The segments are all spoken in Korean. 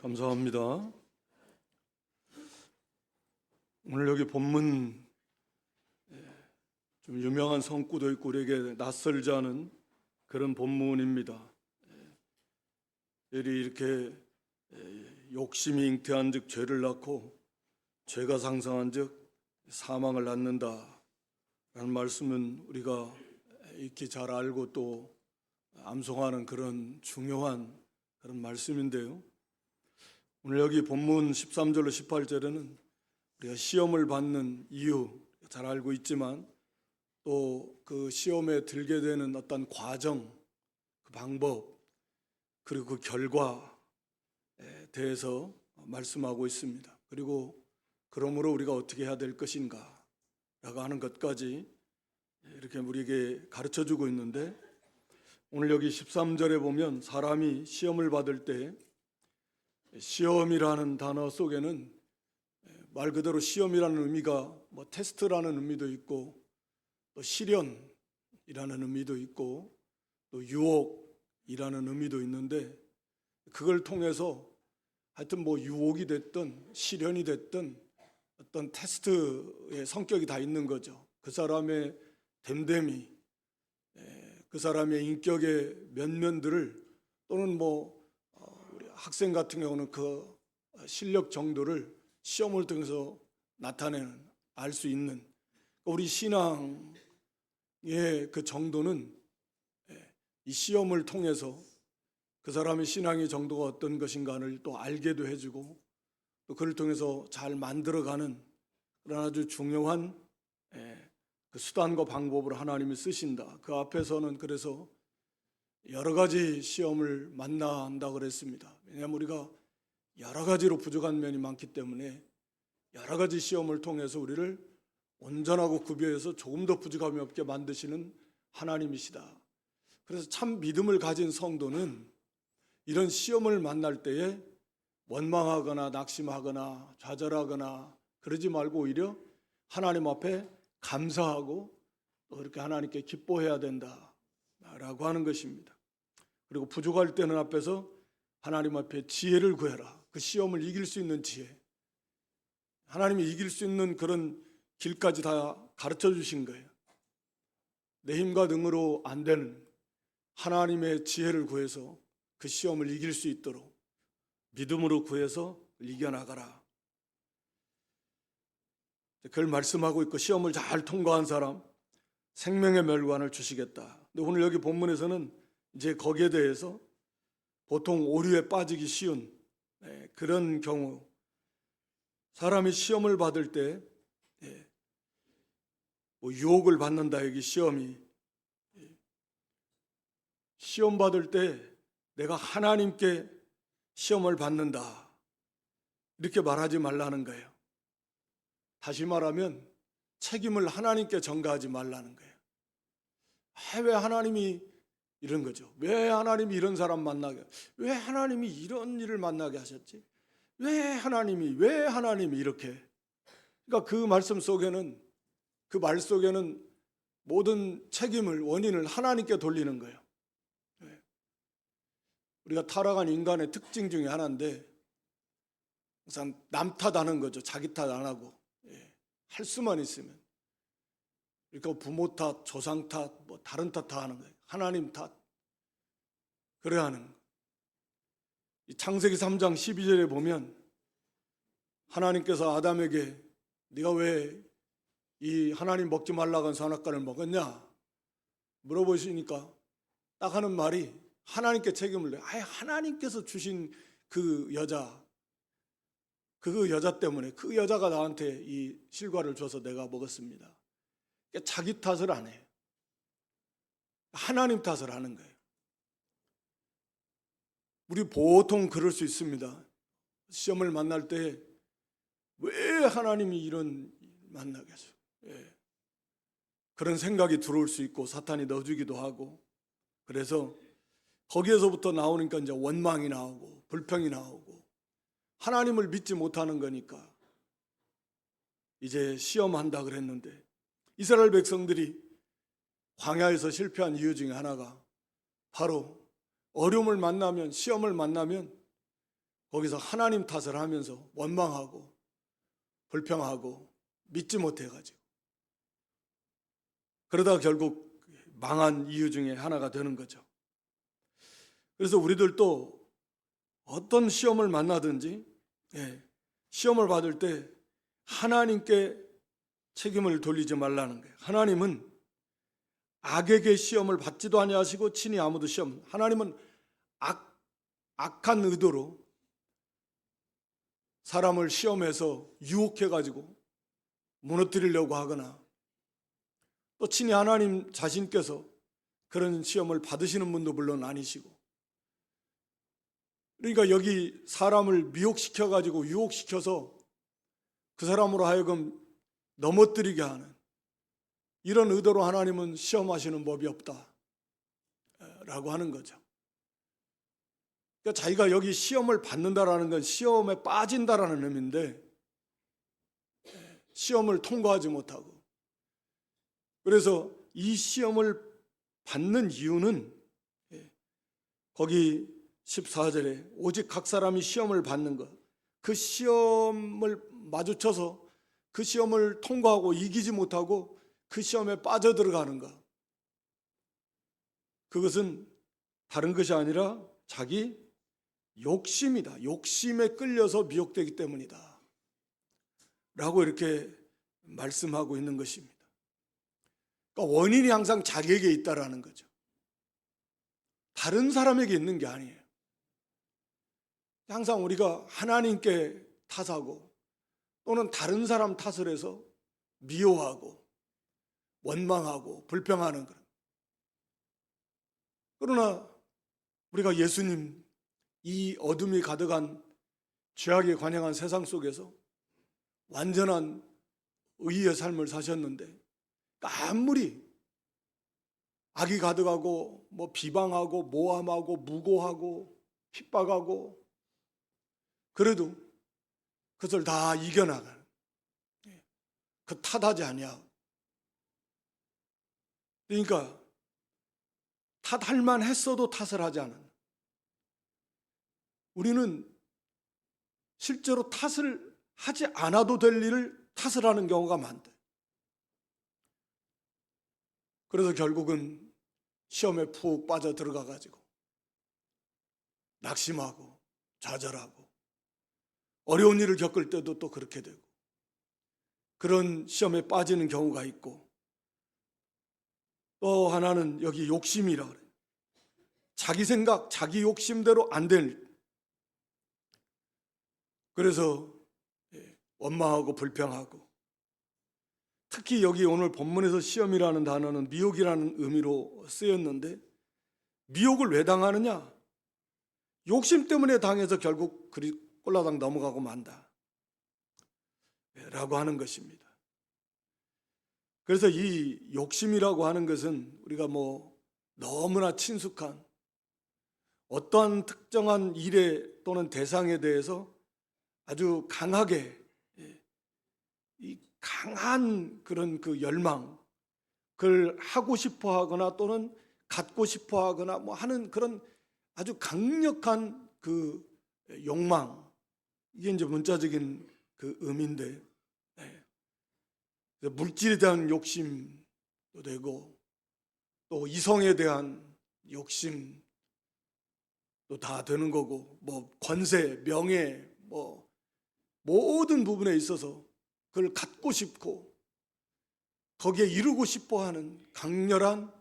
감사합니다. 오늘 여기 본문 좀 유명한 성구도 있고 우리에게 낯설지 않은 그런 본문입니다. 엘이 이렇게 욕심이 잉태한즉 죄를 낳고 죄가 상상한즉 사망을 낳는다라는 말씀은 우리가 익히 잘 알고 또 암송하는 그런 중요한 그런 말씀인데요. 오늘 여기 본문 13절로 18절에는 우리가 시험을 받는 이유 잘 알고 있지만 또 그 시험에 들게 되는 어떤 과정, 그 방법, 그리고 그 결과에 대해서 말씀하고 있습니다. 그리고 그러므로 우리가 어떻게 해야 될 것인가 라고 하는 것까지 이렇게 우리에게 가르쳐주고 있는데, 오늘 여기 13절에 보면 사람이 시험을 받을 때 시험이라는 단어 속에는 말 그대로 시험이라는 의미가 뭐 테스트라는 의미도 있고 또 시련이라는 의미도 있고 또 유혹이라는 의미도 있는데, 그걸 통해서 하여튼 뭐 유혹이 됐든 시련이 됐든 어떤 테스트의 성격이 다 있는 거죠. 그 사람의 됨됨이, 그 사람의 인격의 면면들을 또는 뭐 우리 학생 같은 경우는 그 실력 정도를 시험을 통해서 나타내는, 알 수 있는, 우리 신앙의 그 정도는 이 시험을 통해서 그 사람의 신앙의 정도가 어떤 것인가를 또 알게도 해주고 또 그를 통해서 잘 만들어가는 그런 아주 중요한 그 수단과 방법으로 하나님이 쓰신다. 그 앞에서는 그래서 여러 가지 시험을 만난다 그랬습니다. 왜냐하면 우리가 여러 가지로 부족한 면이 많기 때문에 여러 가지 시험을 통해서 우리를 온전하고 구별해서 조금 더 부족함이 없게 만드시는 하나님이시다. 그래서 참 믿음을 가진 성도는 이런 시험을 만날 때에 원망하거나 낙심하거나 좌절하거나 그러지 말고 오히려 하나님 앞에 감사하고 또 그렇게 하나님께 기뻐해야 된다라고 하는 것입니다. 그리고 부족할 때는 앞에서 하나님 앞에 지혜를 구해라. 그 시험을 이길 수 있는 지혜, 하나님이 이길 수 있는 그런 길까지 다 가르쳐 주신 거예요. 내 힘과 능으로 안 되는 하나님의 지혜를 구해서 그 시험을 이길 수 있도록 믿음으로 구해서 이겨나가라. 그걸 말씀하고 있고, 시험을 잘 통과한 사람 생명의 멸관을 주시겠다. 근데 오늘 여기 본문에서는 이제 거기에 대해서 보통 오류에 빠지기 쉬운 그런 경우, 사람이 시험을 받을 때 뭐 유혹을 받는다. 여기 시험이, 시험 받을 때 내가 하나님께 시험을 받는다 이렇게 말하지 말라는 거예요. 다시 말하면 책임을 하나님께 전가하지 말라는 거예요. 왜 하나님이 이런 거죠? 왜 하나님이 이런 사람 만나게, 왜 하나님이 이런 일을 만나게 하셨지? 왜 하나님이 이렇게? 그러니까 그 말씀 속에는, 그 말 속에는 모든 책임을, 원인을 하나님께 돌리는 거예요. 우리가 타락한 인간의 특징 중에 하나인데 항상 남 탓하는 거죠. 자기 탓 안 하고 할 수만 있으면. 그러니까 부모 탓, 조상 탓, 뭐 다른 탓 다 하는 거예요. 하나님 탓. 그래야 하는 거예요. 창세기 3장 12절에 보면 하나님께서 아담에게 네가 왜 이 하나님 먹지 말라고 한 선악과를 먹었냐 물어보시니까 딱 하는 말이 하나님께 책임을 내요. 하나님께서 주신 그 여자 때문에, 그 여자가 나한테 이 실과를 줘서 내가 먹었습니다. 그러니까 자기 탓을 안 해요. 하나님 탓을 하는 거예요. 우리 보통 그럴 수 있습니다. 시험을 만날 때 왜 하나님이 이런 만나게 하죠? 그런 생각이 들어올 수 있고 사탄이 넣어주기도 하고, 그래서 거기에서부터 나오니까 이제 원망이 나오고 불평이 나오고 하나님을 믿지 못하는 거니까 이제 시험한다 그랬는데, 이스라엘 백성들이 광야에서 실패한 이유 중에 하나가 바로 어려움을 만나면, 시험을 만나면 거기서 하나님 탓을 하면서 원망하고 불평하고 믿지 못해가지고 그러다가 결국 망한 이유 중에 하나가 되는 거죠. 그래서 우리들도 어떤 시험을 만나든지 시험을 받을 때 하나님께 책임을 돌리지 말라는 거예요. 하나님은 악에게 시험을 받지도 아니하시고 친히 아무도 시험, 하나님은 악한 의도로 사람을 시험해서 유혹해가지고 무너뜨리려고 하거나 또 친히 하나님 자신께서 그런 시험을 받으시는 분도 물론 아니시고, 그러니까 여기 사람을 미혹시켜가지고 유혹시켜서 그 사람으로 하여금 넘어뜨리게 하는 이런 의도로 하나님은 시험하시는 법이 없다라고 하는 거죠. 그러니까 자기가 여기 시험을 받는다라는 건 시험에 빠진다라는 의미인데 시험을 통과하지 못하고, 그래서 이 시험을 받는 이유는 거기 14절에 오직 각 사람이 시험을 받는 것, 그 시험을 마주쳐서 그 시험을 통과하고 이기지 못하고 그 시험에 빠져들어가는 것, 그것은 다른 것이 아니라 자기 욕심이다. 욕심에 끌려서 미혹되기 때문이다 라고 이렇게 말씀하고 있는 것입니다. 그러니까 원인이 항상 자기에게 있다라는 거죠. 다른 사람에게 있는 게 아니에요. 항상 우리가 하나님께 탓하고 또는 다른 사람 탓을 해서 미워하고 원망하고 불평하는 것. 그러나 우리가 예수님, 이 어둠이 가득한 죄악에 관영한 세상 속에서 완전한 의의 삶을 사셨는데 아무리 악이 가득하고 비방하고 모함하고 무고하고 핍박하고 그래도 그것을 다 이겨나가는, 그 탓하지 아니하고, 그러니까 탓할 만 했어도 탓을 하지 않은, 우리는 실제로 탓을 하지 않아도 될 일을 탓을 하는 경우가 많대. 그래서 결국은 시험에 푹 빠져 들어가 가지고 낙심하고 좌절하고 어려운 일을 겪을 때도 또 그렇게 되고 그런 시험에 빠지는 경우가 있고, 또 하나는 여기 욕심이라 그래요. 자기 생각, 자기 욕심대로 안 될, 그래서 원망하고 불평하고, 특히 여기 오늘 본문에서 시험이라는 단어는 미혹이라는 의미로 쓰였는데 미혹을 왜 당하느냐? 욕심 때문에 당해서 결국 꼴라당 넘어가고 만다 라고 하는 것입니다. 그래서 이 욕심이라고 하는 것은 우리가 너무나 친숙한 어떠한 특정한 일에 또는 대상에 대해서 아주 강하게 이 강한 그런 그 열망, 그걸 하고 싶어 하거나 또는 갖고 싶어 하거나 하는 그런 아주 강력한 그 욕망, 이게 이제 문자적인 그 의미인데, 물질에 대한 욕심도 되고 또 이성에 대한 욕심도 다 되는 거고, 권세, 명예, 모든 부분에 있어서 그걸 갖고 싶고 거기에 이루고 싶어 하는 강렬한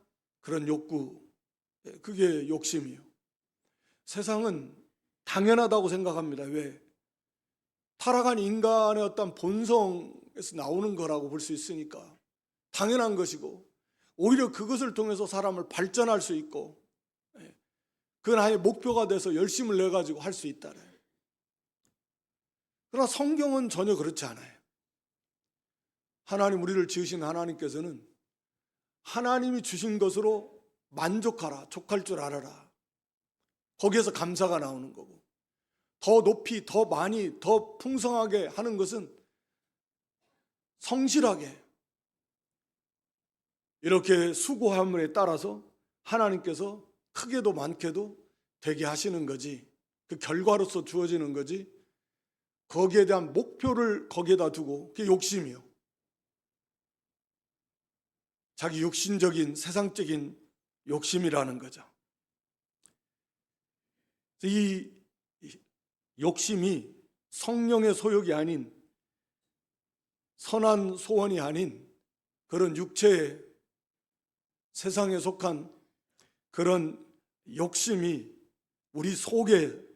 그런 욕구, 그게 욕심이에요. 세상은 당연하다고 생각합니다. 왜? 타락한 인간의 어떤 본성에서 나오는 거라고 볼 수 있으니까 당연한 것이고, 오히려 그것을 통해서 사람을 발전할 수 있고 그건 아예 목표가 돼서 열심을 내가지고 할 수 있다. 그러나 성경은 전혀 그렇지 않아요. 하나님, 우리를 지으신 하나님께서는 하나님이 주신 것으로 만족하라, 족할 줄 알아라, 거기에서 감사가 나오는 거고, 더 높이, 더 많이, 더 풍성하게 하는 것은 성실하게 이렇게 수고함에 따라서 하나님께서 크게도 많게도 되게 하시는 거지, 그 결과로서 주어지는 거지, 거기에 대한 목표를 거기에다 두고, 그게 욕심이요. 자기 육신적인 세상적인 욕심이라는 거죠. 이 욕심이 성령의 소욕이 아닌, 선한 소원이 아닌 그런 육체의 세상에 속한 그런 욕심이 우리 속에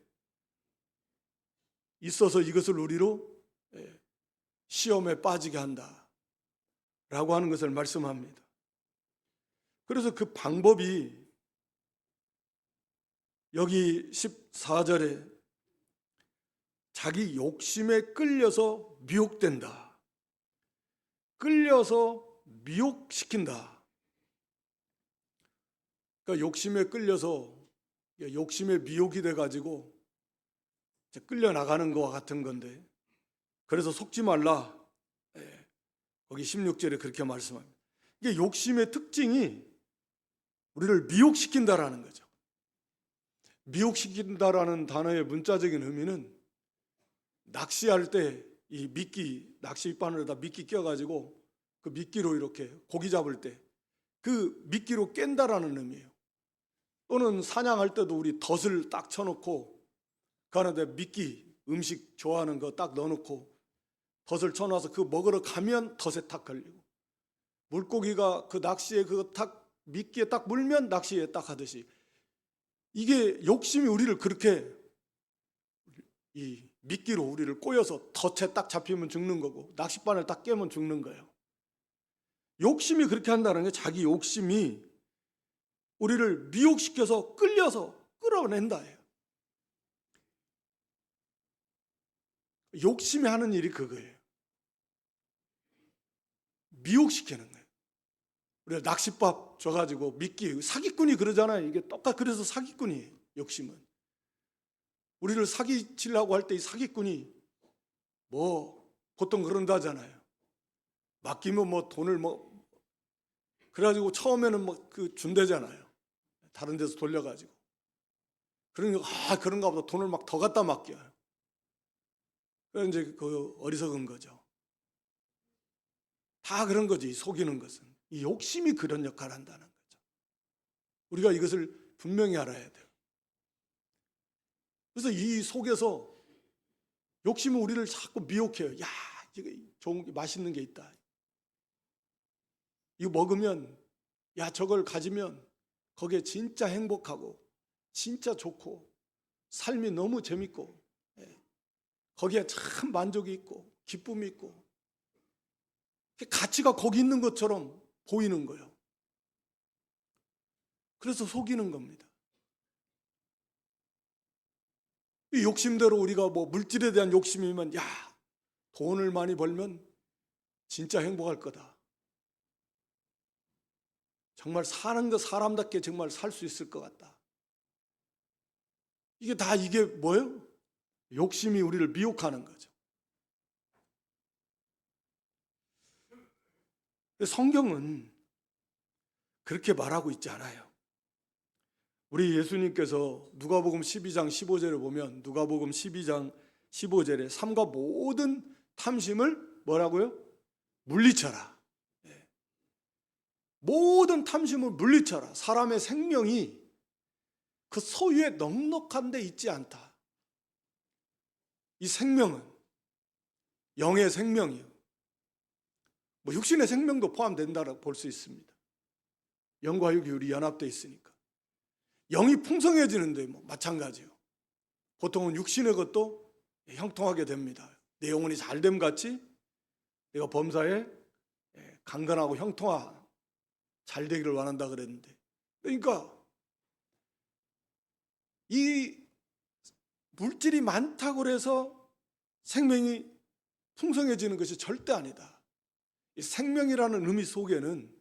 있어서 이것을 우리로 시험에 빠지게 한다라고 하는 것을 말씀합니다. 그래서 그 방법이 여기 14절에 자기 욕심에 끌려서 미혹된다, 끌려서 미혹시킨다. 그러니까 욕심에 끌려서 욕심에 미혹이 돼가지고 끌려 나가는 것과 같은 건데, 그래서 속지 말라. 거기 16절에 그렇게 말씀합니다. 이게 욕심의 특징이 우리를 미혹시킨다라는 거죠. 미혹시킨다라는 단어의 문자적인 의미는 낚시할 때 이 미끼, 낚시바늘에다 미끼 껴가지고 그 미끼로 이렇게 고기 잡을 때 그 미끼로 깬다라는 의미예요. 또는 사냥할 때도 우리 덫을 딱 쳐놓고 그 안에 미끼, 음식 좋아하는 거 딱 넣어놓고 덫을 쳐놔서 그 먹으러 가면 덫에 탁 걸리고, 물고기가 그 낚시에 그거 탁 미끼에 딱 물면 낚시에 딱 하듯이, 이게 욕심이 우리를 그렇게 이 미끼로 우리를 꼬여서 덫에 딱 잡히면 죽는 거고, 낚싯바늘 딱 깨면 죽는 거예요. 욕심이 그렇게 한다는 게, 자기 욕심이 우리를 미혹시켜서 끌려서 끌어낸다예요. 욕심이 하는 일이 그거예요. 미혹시키는 거예요. 우리가 낚싯밥 줘가지고 미끼, 사기꾼이 그러잖아요. 이게 똑같이, 그래서 사기꾼이에요. 욕심은 우리를 사기치려고 할 때 이 사기꾼이 뭐 보통 그런다잖아요. 맡기면 뭐 돈을 뭐 그래가지고 처음에는 뭐 그 준대잖아요. 다른 데서 돌려가지고. 그러니까 그런가 보다 돈을 막 더 갖다 맡겨요. 그래서 이제 그 어리석은 거죠. 다 그런 거지. 속이는 것은 이 욕심이 그런 역할을 한다는 거죠. 우리가 이것을 분명히 알아야 돼요. 그래서 이 속에서 욕심은 우리를 자꾸 미혹해요. 야, 이거 좋은 맛있는 게 있다. 이거 먹으면, 야, 저걸 가지면 거기에 진짜 행복하고 진짜 좋고 삶이 너무 재밌고 거기에 참 만족이 있고 기쁨이 있고 가치가 거기 있는 것처럼 보이는 거예요. 그래서 속이는 겁니다. 이 욕심대로 우리가 뭐 물질에 대한 욕심이면, 야, 돈을 많이 벌면 진짜 행복할 거다. 정말 사는 거 사람답게 정말 살 수 있을 것 같다. 이게 다 이게 뭐예요? 욕심이 우리를 미혹하는 거죠. 성경은 그렇게 말하고 있지 않아요. 우리 예수님께서 누가복음 12장 15절에 보면, 누가복음 12장 15절에 삼가 모든 탐심을 뭐라고요? 물리쳐라. 모든 탐심을 물리쳐라. 사람의 생명이 그 소유에 넉넉한 데 있지 않다. 이 생명은 영의 생명이요, 뭐 육신의 생명도 포함된다고 볼 수 있습니다. 영과 육이 우리 연합되어 있으니까. 영이 풍성해지는데 뭐 마찬가지요. 보통은 육신의 것도 형통하게 됩니다. 내 영혼이 잘됨 같이 내가 범사에 강건하고 잘 되기를 원한다 그랬는데, 그러니까 이 물질이 많다고 해서 생명이 풍성해지는 것이 절대 아니다. 이 생명이라는 의미 속에는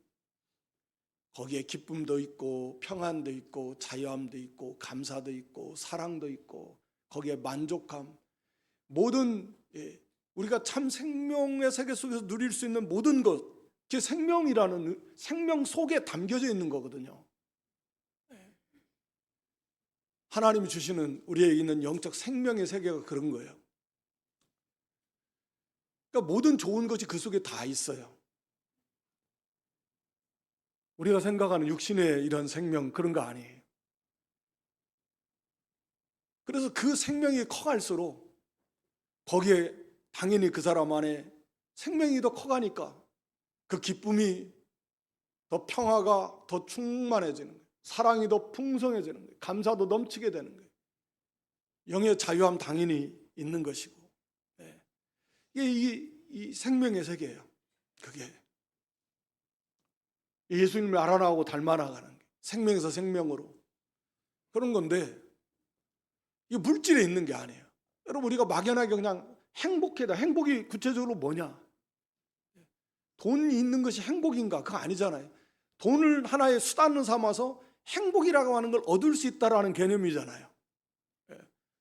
거기에 기쁨도 있고 평안도 있고 자유함도 있고 감사도 있고 사랑도 있고 거기에 만족함, 모든 우리가 참 생명의 세계 속에서 누릴 수 있는 모든 것, 그게 생명 속에 담겨져 있는 거거든요. 하나님이 주시는 우리에게 있는 영적 생명의 세계가 그런 거예요. 그러니까 모든 좋은 것이 그 속에 다 있어요. 우리가 생각하는 육신의 이런 생명 그런 거 아니에요. 그래서 그 생명이 커갈수록 거기에 당연히 그 사람 안에 생명이 더 커가니까 그 기쁨이 더 평화가 더 충만해지는 거예요. 사랑이 더 풍성해지는 거예요. 감사도 넘치게 되는 거예요. 영의 자유함 당연히 있는 것이고, 이게 이 생명의 세계예요. 그게 예수님을 알아나가고 닮아나가는 게 생명에서 생명으로 그런 건데, 이게 물질에 있는 게 아니에요. 여러분, 우리가 막연하게 그냥 행복해다. 행복이 구체적으로 뭐냐? 돈이 있는 것이 행복인가? 그거 아니잖아요. 돈을 하나의 수단으로 삼아서 행복이라고 하는 걸 얻을 수 있다라는 개념이잖아요.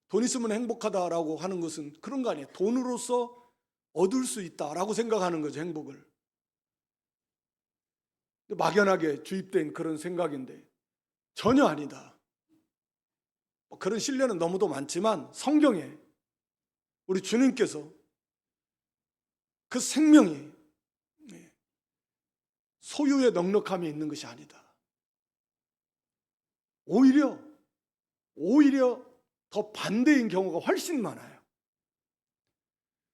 돈 있으면 행복하다라고 하는 것은 그런 거 아니에요. 돈으로서 얻을 수 있다라고 생각하는 거죠, 행복을. 막연하게 주입된 그런 생각인데 전혀 아니다. 그런 신뢰는 너무도 많지만 성경에 우리 주님께서 그 생명이 소유의 넉넉함이 있는 것이 아니다. 오히려 더 반대인 경우가 훨씬 많아요.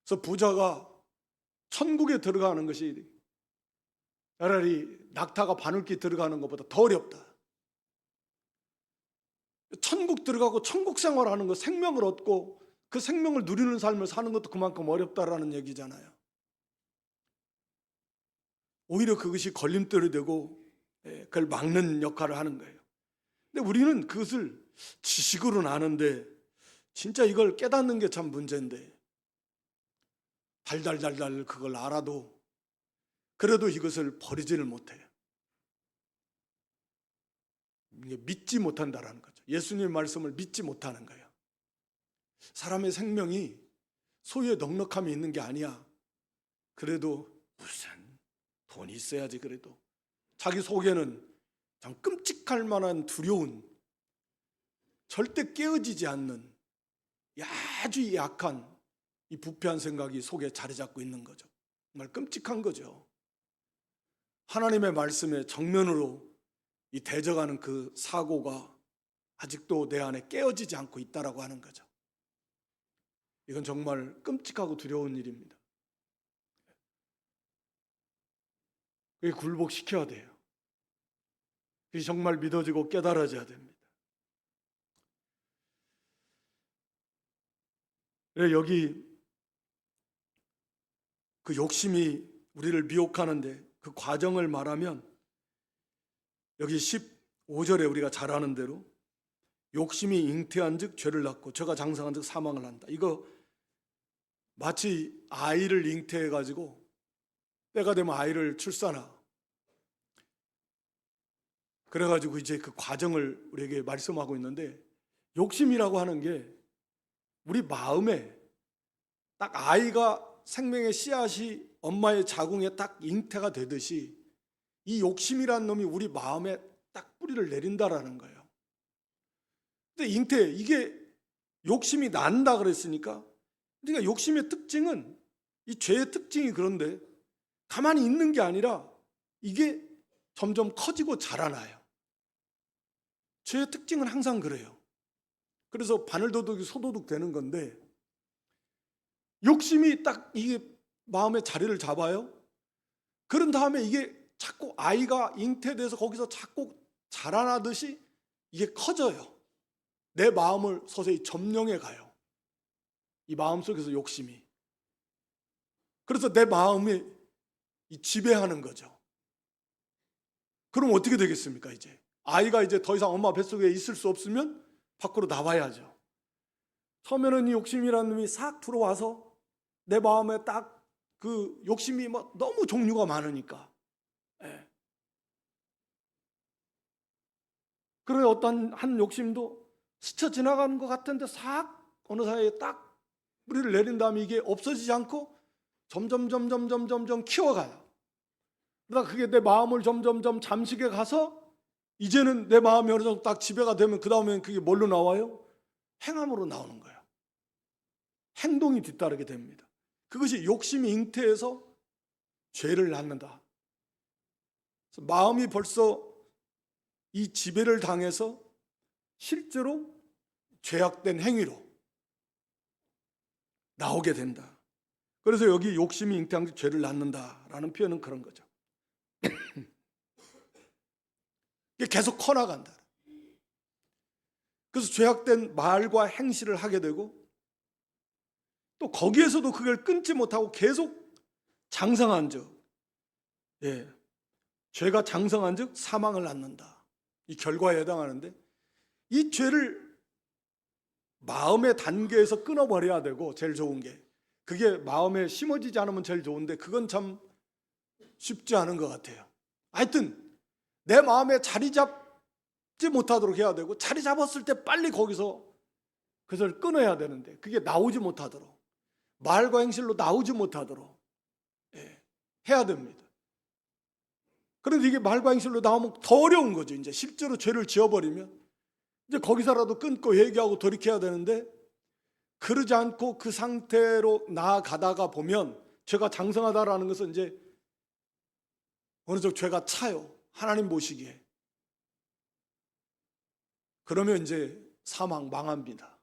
그래서 부자가 천국에 들어가는 것이 차라리 낙타가 바늘기 들어가는 것보다 더 어렵다. 천국 들어가고 천국 생활하는 거, 생명을 얻고 그 생명을 누리는 삶을 사는 것도 그만큼 어렵다라는 얘기잖아요. 오히려 그것이 걸림돌이 되고 그걸 막는 역할을 하는 거예요. 근데 우리는 그것을 지식으로는 아는데 진짜 이걸 깨닫는 게 참 문제인데, 달달달달 그걸 알아도 그래도 이것을 버리지를 못해요. 믿지 못한다라는 거죠. 예수님의 말씀을 믿지 못하는 거예요. 사람의 생명이 소유의 넉넉함이 있는 게 아니야. 그래도 무슨 돈이 있어야지. 그래도 자기 속에는 참 끔찍할 만한 두려운, 절대 깨어지지 않는 아주 약한 이 부패한 생각이 속에 자리 잡고 있는 거죠. 정말 끔찍한 거죠. 하나님의 말씀에 정면으로 이 대적하는 그 사고가 아직도 내 안에 깨어지지 않고 있다라고 하는 거죠. 이건 정말 끔찍하고 두려운 일입니다. 그게 굴복시켜야 돼요. 그게 정말 믿어지고 깨달아져야 됩니다. 그래, 여기 그 욕심이 우리를 미혹하는데 그 과정을 말하면 여기 15절에 우리가 잘 아는 대로 욕심이 잉태한 즉 죄를 낳고 죄가 장성한 즉 사망을 한다. 이거 마치 아이를 잉태해 가지고 때가 되면 아이를 출산하. 그래 가지고 이제 그 과정을 우리에게 말씀하고 있는데, 욕심이라고 하는 게 우리 마음에 딱 아이가 생명의 씨앗이 엄마의 자궁에 딱 잉태가 되듯이 이 욕심이라는 놈이 우리 마음에 딱 뿌리를 내린다라는 거예요. 근데 잉태, 이게 욕심이 난다 그랬으니까, 그러니까 욕심의 특징은, 이 죄의 특징이 그런데 가만히 있는 게 아니라 이게 점점 커지고 자라나요. 죄의 특징은 항상 그래요. 그래서 바늘도둑이 소도둑 되는 건데, 욕심이 딱 이게 마음에 자리를 잡아요. 그런 다음에 이게 자꾸 아이가 잉태돼서 거기서 자꾸 자라나듯이 이게 커져요. 내 마음을 서서히 점령해 가요. 이 마음 속에서 욕심이. 그래서 내 마음이 지배하는 거죠. 그럼 어떻게 되겠습니까? 이제 아이가 이제 더 이상 엄마 뱃속에 있을 수 없으면 밖으로 나와야죠. 처음에는 이 욕심이라는 놈이 싹 들어와서 내 마음에 딱 그 욕심이 뭐 너무 종류가 많으니까, 그런 어떤 한 욕심도 스쳐 지나가는 것 같은데 싹 어느 사이에 딱 뿌리를 내린 다음에 이게 없어지지 않고 점점 키워가요. 그러다 그게 내 마음을 점점 잠식해 가서 이제는 내 마음이 어느 정도 딱 지배가 되면 그 다음엔 그게 뭘로 나와요? 행함으로 나오는 거예요. 행동이 뒤따르게 됩니다. 그것이 욕심이 잉태해서 죄를 낳는다. 그래서 마음이 벌써 이 지배를 당해서 실제로 죄악된 행위로 나오게 된다. 그래서 여기 욕심이 잉태한 게 죄를 낳는다라는 표현은 그런 거죠. 이게 계속 커나간다. 그래서 죄악된 말과 행실을 하게 되고 또 거기에서도 그걸 끊지 못하고 계속 장성한 즉, 죄가 장성한 즉 사망을 낳는다. 이 결과에 해당하는데 이 죄를 마음의 단계에서 끊어버려야 되고 제일 좋은 게 그게 마음에 심어지지 않으면 제일 좋은데 그건 참 쉽지 않은 것 같아요. 하여튼 내 마음에 자리 잡지 못하도록 해야 되고 자리 잡았을 때 빨리 거기서 그것을 끊어야 되는데 그게 나오지 못하도록 말과 행실로 나오지 못하도록 해야 됩니다. 그런데 이게 말과 행실로 나오면 더 어려운 거죠. 이제 실제로 죄를 지어버리면 이제 거기서라도 끊고 회개하고 돌이켜야 되는데 그러지 않고 그 상태로 나아가다가 보면 죄가 장성하다라는 것은 이제 어느 정도 죄가 차요. 하나님 보시기에. 그러면 이제 사망, 망합니다.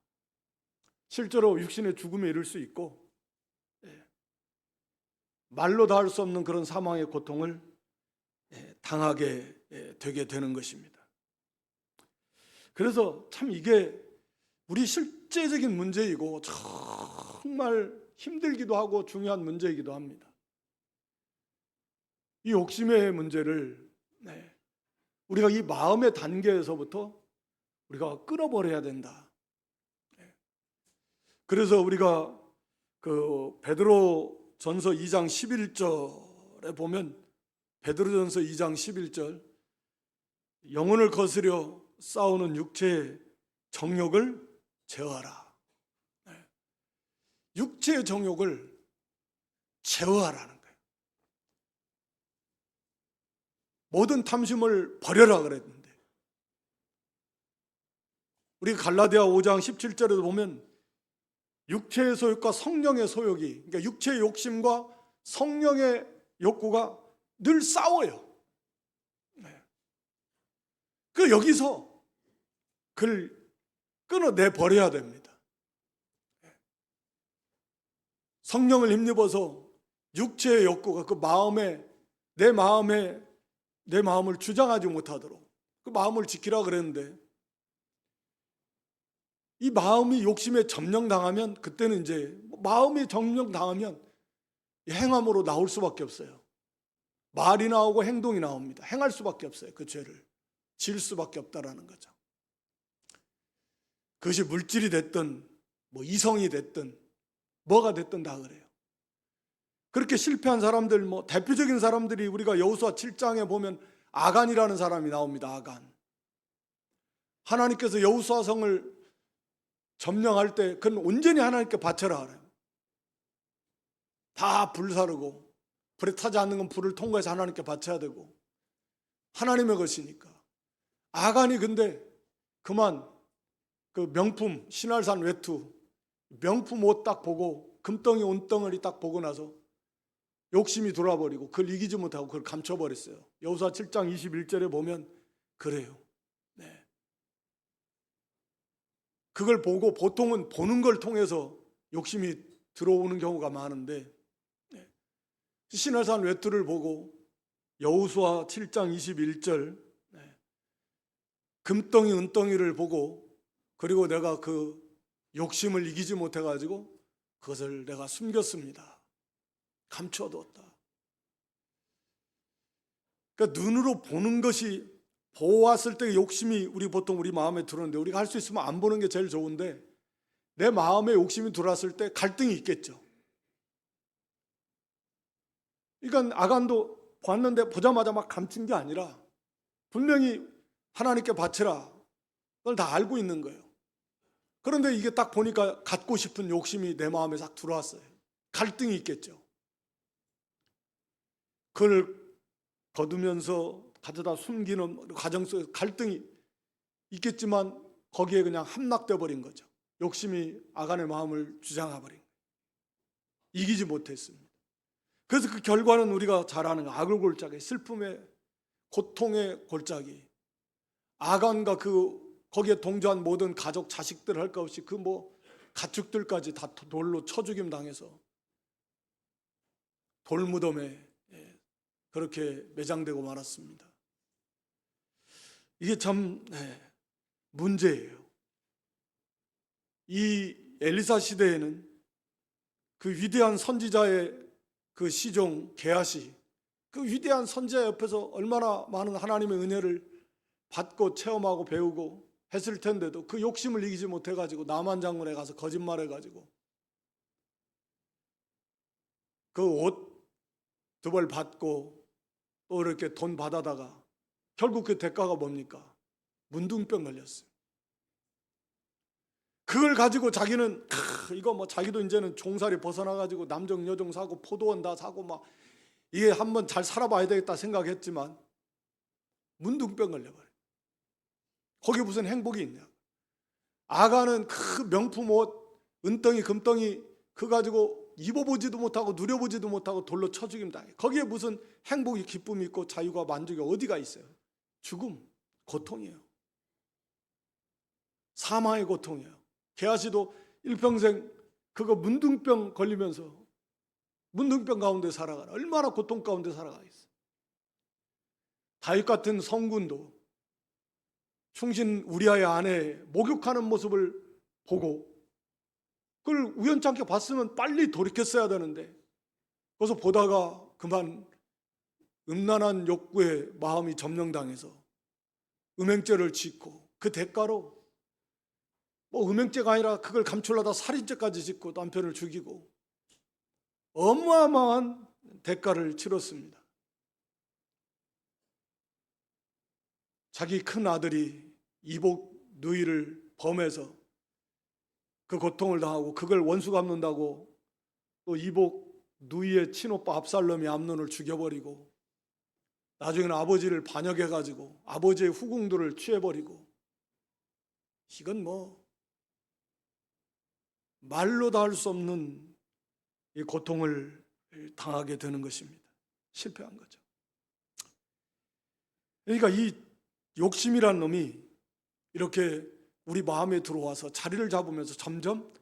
실제로 육신의 죽음에 이를 수 있고 말로 다 할 수 없는 그런 사망의 고통을 당하게 되게 되는 것입니다. 그래서 참 이게 우리 실제적인 문제이고 정말 힘들기도 하고 중요한 문제이기도 합니다. 이 욕심의 문제를 우리가 이 마음의 단계에서부터 우리가 끊어버려야 된다. 그래서 우리가 그 베드로전서 2장 11절에 보면 베드로전서 2장 11절 영혼을 거스려 싸우는 육체의 정욕을 제어하라. 육체의 정욕을 제어하라는 거예요. 모든 탐심을 버려라 그랬는데 우리 갈라디아 5장 17절에도 보면 육체의 소욕과 성령의 소욕이 그러니까 육체의 욕심과 성령의 욕구가 늘 싸워요. 그 여기서 그걸 끊어내 버려야 됩니다. 성령을 힘입어서 육체의 욕구가 그 마음에 내 마음을 주장하지 못하도록 그 마음을 지키라 그랬는데 이 마음이 욕심에 점령당하면 그때는 이제 마음이 점령당하면 행함으로 나올 수밖에 없어요. 말이 나오고 행동이 나옵니다. 행할 수밖에 없어요. 그 죄를 질 수밖에 없다라는 거죠. 그것이 물질이 됐든 뭐 이성이 됐든 뭐가 됐든 다 그래요. 그렇게 실패한 사람들 뭐 대표적인 사람들이 우리가 여호수아 7장에 보면 아간이라는 사람이 나옵니다. 아간. 하나님께서 여호수아 성을 점령할 때 그는 온전히 하나님께 바쳐라 그래요. 다 불사르고 불에 타지 않는 건 불을 통과해서 하나님께 바쳐야 되고 하나님의 것이니까. 아간이 근데 그만 그 명품 신할산 외투 명품 옷 딱 보고 금덩이 온덩어리 딱 보고 나서 욕심이 돌아버리고 그걸 이기지 못하고 그걸 감춰버렸어요. 여호수아 7장 21절에 보면 그래요. 그걸 보고 보통은 보는 걸 통해서 욕심이 들어오는 경우가 많은데 신할산 외투를 보고 여호수아 7장 21절 금덩이 은덩이를 보고 그리고 내가 그 욕심을 이기지 못해가지고 그것을 내가 숨겼습니다. 감춰뒀다. 그러니까 눈으로 보는 것이 보았을 때 욕심이 보통 우리 마음에 들어오는데 우리가 할 수 있으면 안 보는 게 제일 좋은데 내 마음에 욕심이 들어왔을 때 갈등이 있겠죠. 그러니까 아간도 봤는데 보자마자 막 감춘 게 아니라 분명히 하나님께 바치라 그걸 다 알고 있는 거예요. 그런데 이게 딱 보니까 갖고 싶은 욕심이 내 마음에 싹 들어왔어요. 갈등이 있겠죠. 그걸 거두면서 가져다 숨기는 과정 속에서 갈등이 있겠지만 거기에 그냥 함락돼 버린 거죠. 욕심이 아간의 마음을 주장해 버린 거예요. 이기지 못했습니다. 그래서 그 결과는 우리가 잘 아는 악을 골짜기, 슬픔의 고통의 골짜기. 아간과 거기에 동조한 모든 가족 자식들 할 것 없이 그 가축들까지 다 돌로 쳐 죽임 당해서 돌무덤에 그렇게 매장되고 말았습니다. 이게 참 문제예요. 이 엘리사 시대에는 그 위대한 선지자의 그 시종 게하시, 그 위대한 선지자 옆에서 얼마나 많은 하나님의 은혜를 받고 체험하고 배우고 했을 텐데도 그 욕심을 이기지 못해가지고 나만 장군에 가서 거짓말해가지고 그 옷 두 벌 받고 또 이렇게 돈 받아다가 결국 그 대가가 뭡니까? 문둥병 걸렸어요. 그걸 가지고 자기는 이거 자기도 이제는 종살이 벗어나가지고 남정 여종 사고 포도원 다 사고 이게 한번 잘 살아봐야 되겠다 생각했지만 문둥병 걸려버려요. 거기에 무슨 행복이 있냐? 아가는 그 명품 옷, 은덩이 금덩이 그 가지고 입어보지도 못하고 누려보지도 못하고 돌로 쳐 죽임 당해. 거기에 무슨 행복이, 기쁨이 있고 자유가 만족이 어디가 있어요? 죽음, 고통이에요. 사망의 고통이에요. 게하시도 일평생 그거 문둥병 걸리면서 문둥병 가운데 살아가는, 얼마나 고통 가운데 살아가 있어요. 다윗 같은 성군도 충신 우리아의 아내 목욕하는 모습을 보고 그걸 우연찮게 봤으면 빨리 돌이켰어야 되는데 거기서 보다가 그만 음란한 욕구에 마음이 점령당해서 음행죄를 짓고 그 대가로 음행죄가 아니라 그걸 감추려다 살인죄까지 짓고 남편을 죽이고 어마어마한 대가를 치렀습니다. 자기 큰 아들이 이복 누이를 범해서 그 고통을 당하고 그걸 원수 갚는다고 또 이복 누이의 친오빠 압살롬이 암논을 죽여버리고 나중에는 아버지를 반역해가지고 아버지의 후궁들을 취해버리고 이건 말로 다 할 수 없는 이 고통을 당하게 되는 것입니다. 실패한 거죠. 그러니까 이 욕심이란 놈이 이렇게 우리 마음에 들어와서 자리를 잡으면서 점점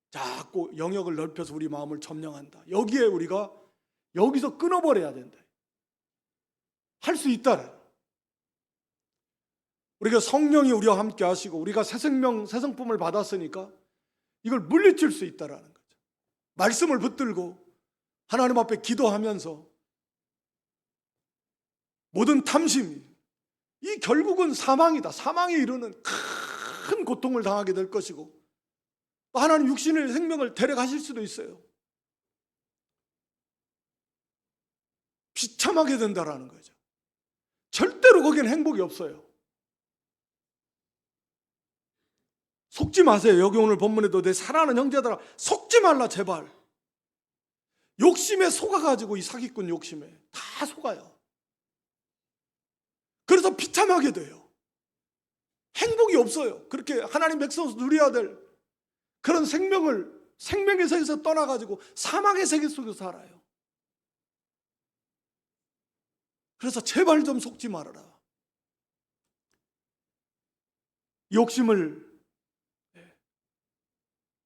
자꾸 영역을 넓혀서 우리 마음을 점령한다. 여기에 우리가 여기서 끊어버려야 된다. 할 수 있다. 우리가 성령이 우리와 함께 하시고 우리가 새 생명, 새 성품을 받았으니까 이걸 물리칠 수 있다라는 거죠. 말씀을 붙들고 하나님 앞에 기도하면서 모든 탐심이 이 결국은 사망이다. 사망에 이르는 큰 고통을 당하게 될 것이고 또 하나님 육신의 생명을 데려가실 수도 있어요. 비참하게 된다라는 거죠. 절대로 거기는 행복이 없어요. 속지 마세요. 여기 오늘 본문에도 내 사랑하는 형제들아 속지 말라 제발. 욕심에 속아가지고 이 사기꾼 욕심에 다 속아요. 그래서 비참하게 돼요. 행복이 없어요. 그렇게 하나님 백성으로서 누려야 될 그런 생명의 세계에서 떠나가지고 사망의 세계 속에서 살아요. 그래서 제발 좀 속지 말아라. 욕심을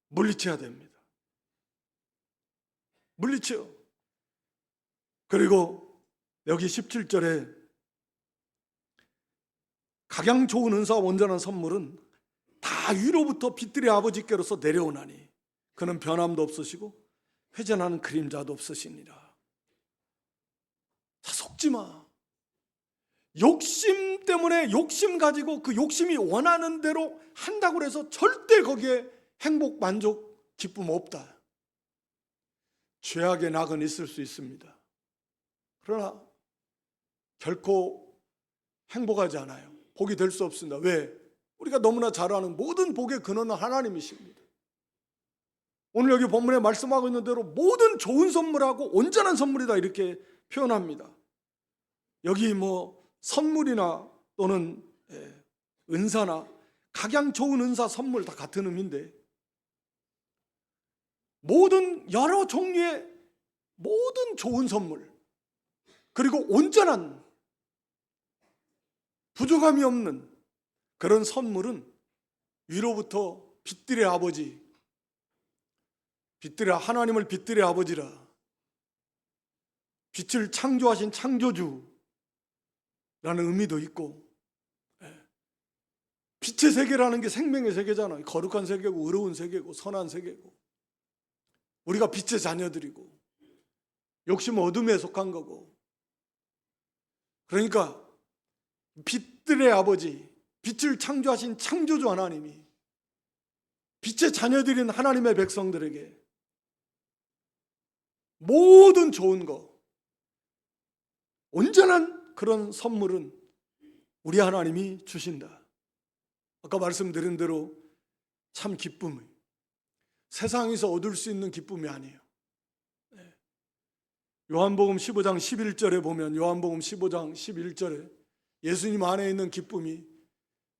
물리쳐야 됩니다. 물리쳐. 그리고 여기 17절에 각양 좋은 은사와 온전한 선물은 다 위로부터 빛들의 아버지께로서 내려오나니 그는 변함도 없으시고 회전하는 그림자도 없으시니라. 자, 속지 마. 욕심 때문에 욕심 가지고 그 욕심이 원하는 대로 한다고 해서 절대 거기에 행복, 만족, 기쁨 없다. 죄악의 낙은 있을 수 있습니다. 그러나 결코 행복하지 않아요. 복이 될 수 없습니다. 왜? 우리가 너무나 잘 아는 모든 복의 근원은 하나님이십니다. 오늘 여기 본문에 말씀하고 있는 대로 모든 좋은 선물하고 온전한 선물이다 이렇게 표현합니다. 여기 선물이나 또는 은사나 각양 좋은 은사 선물 다 같은 의미인데, 모든 여러 종류의 모든 좋은 선물, 그리고 온전한 부족함이 없는 그런 선물은 위로부터 빛들의 아버지, 하나님을 빛들의 아버지라, 빛을 창조하신 창조주라는 의미도 있고, 빛의 세계라는 게 생명의 세계잖아요. 거룩한 세계고 의로운 세계고 선한 세계고, 우리가 빛의 자녀들이고 욕심 어둠에 속한 거고, 그러니까 빛들의 아버지, 빛을 창조하신 창조주 하나님이 빛의 자녀들인 하나님의 백성들에게 모든 좋은 거, 온전한 그런 선물은 우리 하나님이 주신다. 아까 말씀드린 대로 참 기쁨이 세상에서 얻을 수 있는 기쁨이 아니에요. 요한복음 15장 11절에 보면, 요한복음 15장 11절에 예수님 안에 있는 기쁨이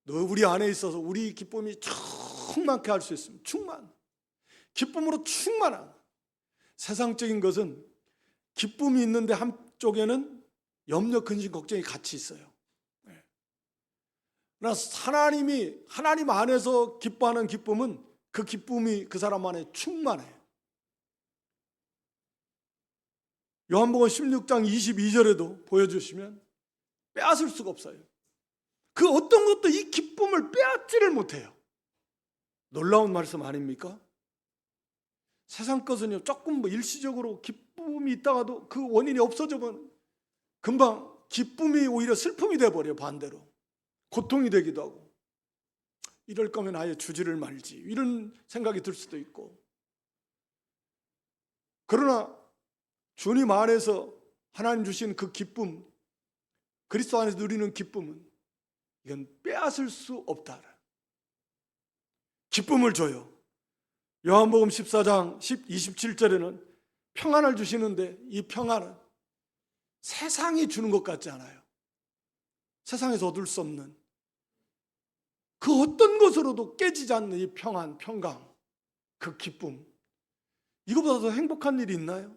너 우리 안에 있어서 우리 기쁨이 충만케 할 수 있습니다. 기쁨으로 충만한. 세상적인 것은 기쁨이 있는데 한쪽에는 염려, 근심, 걱정이 같이 있어요. 그러나 하나님 안에서 기뻐하는 기쁨은 그 기쁨이 그 사람 안에 충만해요. 요한복음 16장 22절에도 보여주시면 빼앗을 수가 없어요. 그 어떤 것도 이 기쁨을 빼앗지를 못해요. 놀라운 말씀 아닙니까? 세상 것은요, 조금 일시적으로 기쁨이 있다가도 그 원인이 없어지면 금방 기쁨이 오히려 슬픔이 돼버려요. 반대로 고통이 되기도 하고, 이럴 거면 아예 주지를 말지, 이런 생각이 들 수도 있고. 그러나 주님 안에서 하나님 주신 그 기쁨, 그리스도 안에서 누리는 기쁨은 이건 빼앗을 수 없다. 기쁨을 줘요. 요한복음 14장 27절에는 평안을 주시는데, 이 평안은 세상이 주는 것 같지 않아요. 세상에서 얻을 수 없는 그 어떤 것으로도 깨지지 않는 이 평안, 평강, 그 기쁨, 이거보다 더 행복한 일이 있나요?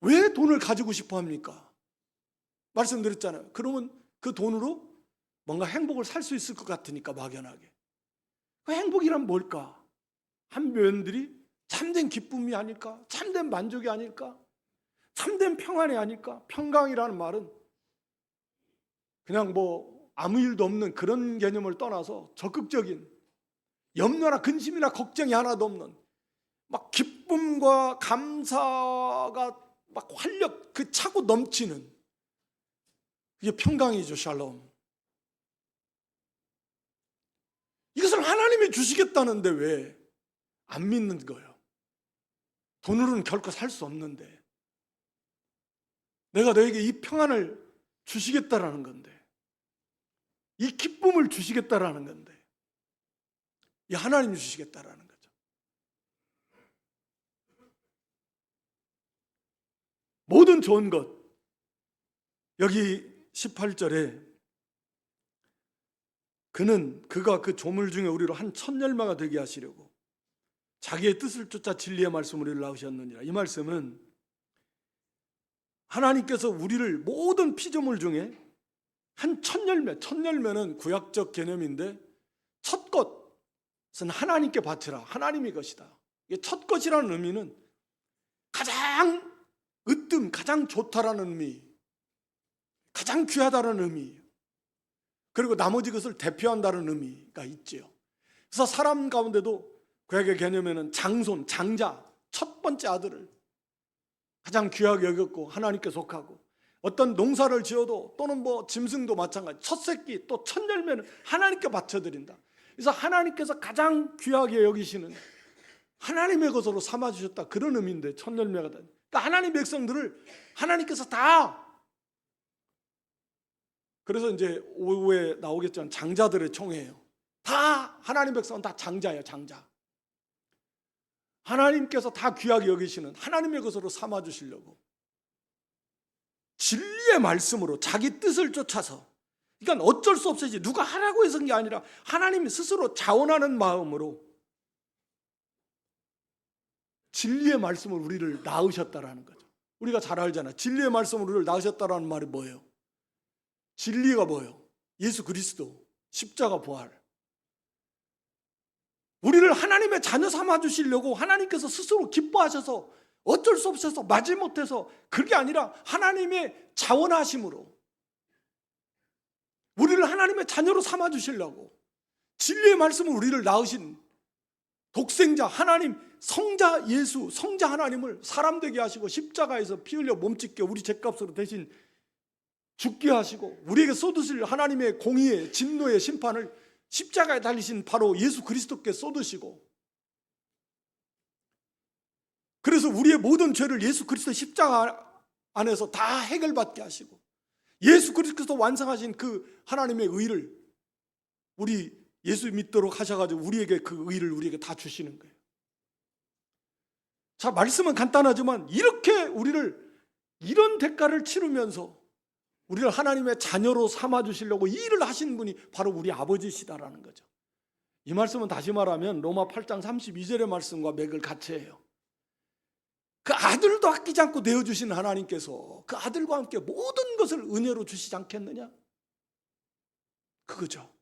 왜 돈을 가지고 싶어 합니까? 말씀드렸잖아요. 그러면 그 돈으로 뭔가 행복을 살 수 있을 것 같으니까, 막연하게. 그 행복이란 뭘까? 한 면들이 참된 기쁨이 아닐까? 참된 만족이 아닐까? 참된 평안이 아닐까? 평강이라는 말은 그냥 아무 일도 없는 그런 개념을 떠나서 적극적인 염려나 근심이나 걱정이 하나도 없는 막 기쁨과 감사가 막 활력 차고 넘치는, 이게 평강이죠. 샬롬. 이것을 하나님이 주시겠다는데 왜 안 믿는 거예요? 돈으로는 결코 살 수 없는데, 내가 너에게 이 평안을 주시겠다라는 건데, 이 기쁨을 주시겠다라는 건데, 이 하나님이 주시겠다라는 거죠. 모든 좋은 것, 여기 18절에 그가 그 조물 중에 우리로 한 천열마가 되게 하시려고 자기의 뜻을 쫓아 진리의 말씀을 우리를 낳으셨느니라. 이 말씀은 하나님께서 우리를 모든 피조물 중에 한 천열매는 구약적 개념인데, 첫 것은 하나님께 바치라, 하나님의 것이다. 이게 첫 것이라는 의미는 가장 가장 좋다라는 의미, 가장 귀하다는 의미, 그리고 나머지 것을 대표한다는 의미가 있지요. 그래서 사람 가운데도 구약의 개념에는 장손, 장자, 첫 번째 아들을 가장 귀하게 여겼고 하나님께 속하고, 어떤 농사를 지어도 또는 짐승도 마찬가지, 첫 새끼 또 첫 열매는 하나님께 바쳐드린다. 그래서 하나님께서 가장 귀하게 여기시는 하나님의 것으로 삼아주셨다, 그런 의미인데 첫 열매가 된. 그러니까 하나님 백성들을 하나님께서 다, 그래서 이제 오후에 나오겠지만 장자들의 총회예요. 다 하나님 백성은 다 장자예요. 장자. 하나님께서 다 귀하게 여기시는 하나님의 것으로 삼아주시려고 진리의 말씀으로 자기 뜻을 쫓아서, 그러니까 어쩔 수 없이 누가 하라고 해서 한 게 아니라 하나님이 스스로 자원하는 마음으로 진리의 말씀을 우리를 낳으셨다라는 거죠. 우리가 잘 알잖아. 진리의 말씀으로 우리를 낳으셨다라는 말이 뭐예요? 진리가 뭐예요? 예수 그리스도, 십자가, 부활. 우리를 하나님의 자녀 삼아주시려고 하나님께서 스스로 기뻐하셔서 어쩔 수 없어서 마지못해서, 그게 아니라 하나님의 자원하심으로 우리를 하나님의 자녀로 삼아주시려고 진리의 말씀을 우리를 낳으신 독생자 하나님, 성자 예수, 성자 하나님을 사람 되게 하시고 십자가에서 피 흘려 몸짓게 우리 죄값으로 대신 죽게 하시고 우리에게 쏟으실 하나님의 공의의 진노의 심판을 십자가에 달리신 바로 예수 그리스도께 쏟으시고, 그래서 우리의 모든 죄를 예수 그리스도 십자가 안에서 다 해결받게 하시고 예수 그리스도 완성하신 그 하나님의 의를 우리 예수 믿도록 하셔가지고 우리에게 그 의를 우리에게 다 주시는 거예요. 자, 말씀은 간단하지만 이렇게 우리를 이런 대가를 치르면서 우리를 하나님의 자녀로 삼아주시려고 이 일을 하신 분이 바로 우리 아버지시다라는 거죠. 이 말씀은 다시 말하면 로마 8장 32절의 말씀과 맥을 같이 해요. 그 아들도 아끼지 않고 내어주신 하나님께서 그 아들과 함께 모든 것을 은혜로 주시지 않겠느냐? 그거죠.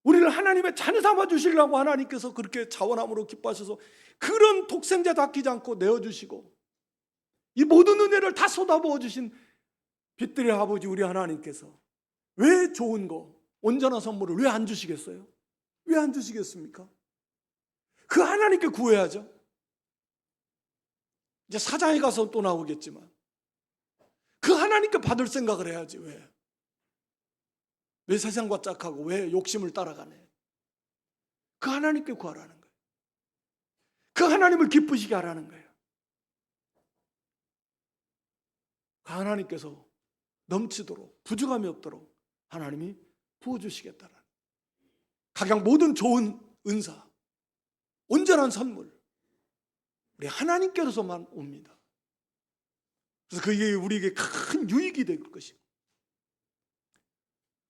우리를 하나님의 자녀 삼아주시려고 하나님께서 그렇게 자원함으로 기뻐하셔서 그런 독생자도 아끼지 않고 내어주시고 이 모든 은혜를 다 쏟아부어 주신 빛들의 아버지 우리 하나님께서 왜 좋은 거, 온전한 선물을 왜 안 주시겠어요? 왜 안 주시겠습니까? 그 하나님께 구해야죠. 이제 사장에 가서 또 나오겠지만 그 하나님께 받을 생각을 해야지. 왜 세상과 짝하고 왜 욕심을 따라가네? 그 하나님께 구하라는 거예요. 그 하나님을 기쁘시게 하라는 거예요. 그 하나님께서 넘치도록 부족함이 없도록 하나님이 부어주시겠다라는, 각양 모든 좋은 은사, 온전한 선물 우리 하나님께로서만 옵니다. 그래서 그게 우리에게 큰 유익이 될 것이고,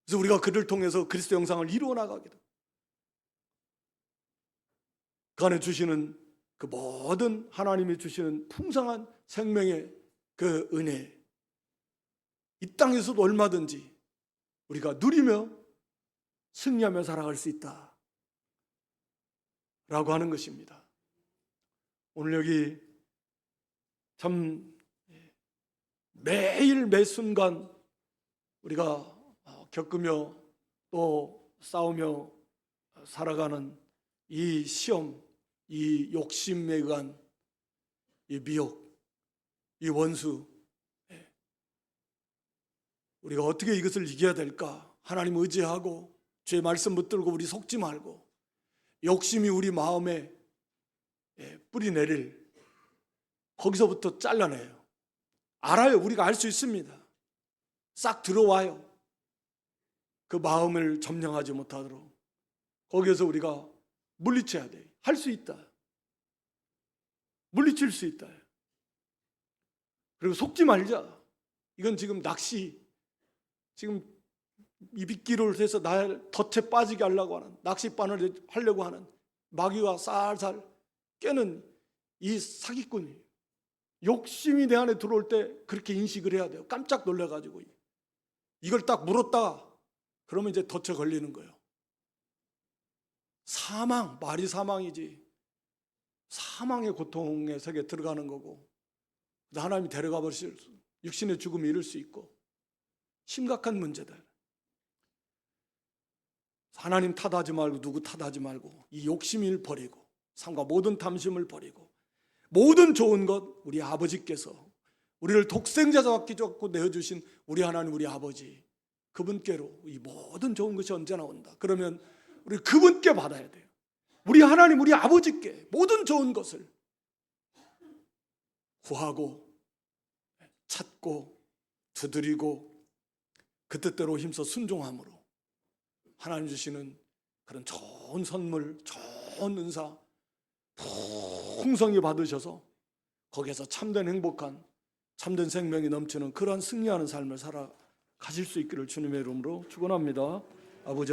그래서 우리가 그를 통해서 그리스도 형상을 이루어 나가게 됩니다. 그 안에 주시는 그 모든 하나님이 주시는 풍성한 생명의 그 은혜, 이 땅에서도 얼마든지 우리가 누리며 승리하며 살아갈 수 있다 라고 하는 것입니다. 오늘 여기 참 매일 매 순간 우리가 겪으며 또 싸우며 살아가는 이 시험, 이 욕심에 의한 이 미혹, 이 원수, 우리가 어떻게 이것을 이겨야 될까? 하나님 의지하고 죄의 말씀 붙들고 우리 속지 말고 욕심이 우리 마음에 뿌리 내릴, 거기서부터 잘라내요. 알아요. 우리가 알 수 있습니다. 싹 들어와요. 그 마음을 점령하지 못하도록 거기에서 우리가 물리쳐야 돼. 할 수 있다. 물리칠 수 있다. 그리고 속지 말자. 이건 지금 낚시, 지금 미끼를 해서 날 덫에 빠지게 하려고 하는, 낚싯바늘 하려고 하는 마귀가 살살 깨는 이 사기꾼이, 욕심이 내 안에 들어올 때 그렇게 인식을 해야 돼요. 깜짝 놀라가지고 이걸 딱 물었다가 그러면 이제 덫에 걸리는 거예요. 사망, 말이 사망이지 사망의 고통의 세계에 들어가는 거고, 하나님이 데려가 버리실 육신의 죽음에 이를 수 있고 심각한 문제들. 하나님 탓하지 말고 누구 탓하지 말고 이 욕심을 버리고 삶과 모든 탐심을 버리고 모든 좋은 것 우리 아버지께서 우리를 독생자와 아끼고 내어주신 우리 하나님 우리 아버지, 그분께로 이 모든 좋은 것이 언제 나온다. 그러면 우리 그분께 받아야 돼요. 우리 하나님 우리 아버지께 모든 좋은 것을 구하고 찾고 두드리고 그 뜻대로 힘써 순종함으로 하나님 주시는 그런 좋은 선물, 좋은 은사 풍성히 받으셔서 거기에서 참된 행복한 참된 생명이 넘치는 그러한 승리하는 삶을 살아 가질 수 있기를 주님의 이름으로 축원합니다. 아버지